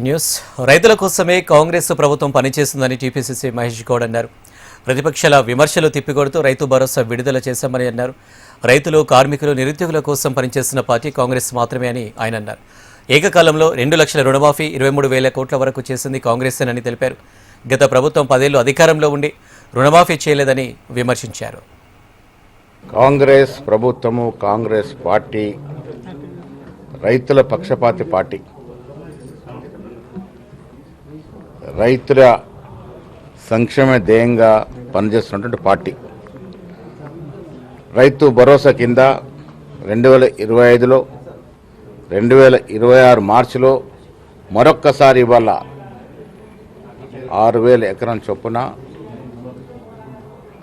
News రైతుల కోసమే కాంగ్రెస్ ప్రభుత్వం పనిచేస్తుందని టీపీసీసీ మహేష్ గౌడ్ అన్నారు. ప్రతిపక్షాల విమర్శలు తిప్పికొడుతూ రైతు భరోసా విడుదల చేశామని అన్నారు. రైతులు, కార్మికులు, నిరుద్యోగుల కోసం పనిచేస్తున్న పార్టీ కాంగ్రెస్ మాత్రమే అని ఆయన అన్నారు. ఏకకాలంలో 2 లక్షల రుణమాఫీ 23,000 కోట్ల వరకు చేసింది కాంగ్రెసేనని తెలిపారు. గత ప్రభుత్వం 10 ఏళ్లు అధికారంలో ఉండి రుణమాఫీ చేయలేదని విమర్శించారు. కాంగ్రెస్ ప్రభుత్వము, కాంగ్రెస్ పార్టీ రైతుల పక్షపాతి పార్టీ. రైతుల సంక్షేమ ధ్యేయంగా పనిచేస్తున్నటువంటి పార్టీ. రైతు భరోసా కింద 2025లో 2026 మార్చిలో మరొక్కసారి ఇవాళ 6,000 ఎకరాల చొప్పున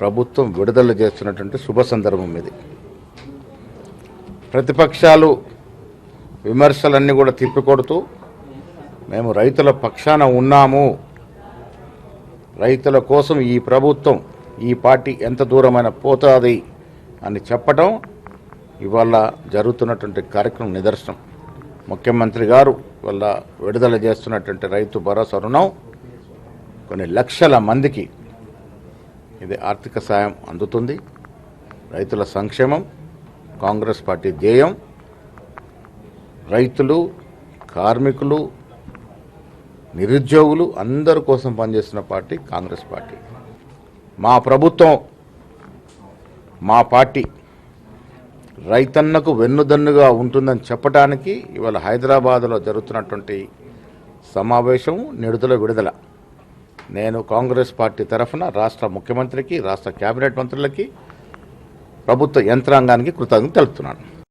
ప్రభుత్వం విడుదల చేస్తున్నటువంటి శుభ సందర్భం ఇది. ప్రతిపక్షాలు విమర్శలన్నీ కూడా తిప్పికొడుతూ మేము రైతుల పక్షాన ఉన్నాము, రైతుల కోసం ఈ ప్రభుత్వం, ఈ పార్టీ ఎంత దూరమైన పోతుంది అని చెప్పడం ఇవాళ జరుగుతున్నటువంటి కార్యక్రమం నిదర్శనం. ముఖ్యమంత్రి గారు వల్ల విడుదల చేస్తున్నటువంటి రైతు భరోసా రుణం కొన్ని లక్షల మందికి ఇది ఆర్థిక సాయం అందుతుంది. రైతుల సంక్షేమం కాంగ్రెస్ పార్టీ ధ్యేయం. రైతులు, కార్మికులు, నిరుద్యోగులు అందరి కోసం పనిచేస్తున్న పార్టీ కాంగ్రెస్ పార్టీ. మా ప్రభుత్వం, మా పార్టీ రైతన్నకు వెన్నుదన్నుగా ఉంటుందని చెప్పడానికి ఇవాళ హైదరాబాద్లో జరుగుతున్నటువంటి సమావేశం విడుదల. నేను కాంగ్రెస్ పార్టీ తరఫున రాష్ట్ర ముఖ్యమంత్రికి, రాష్ట్ర కేబినెట్ మంత్రులకి, ప్రభుత్వ యంత్రాంగానికి కృతజ్ఞతలు తెలుపుతున్నాను.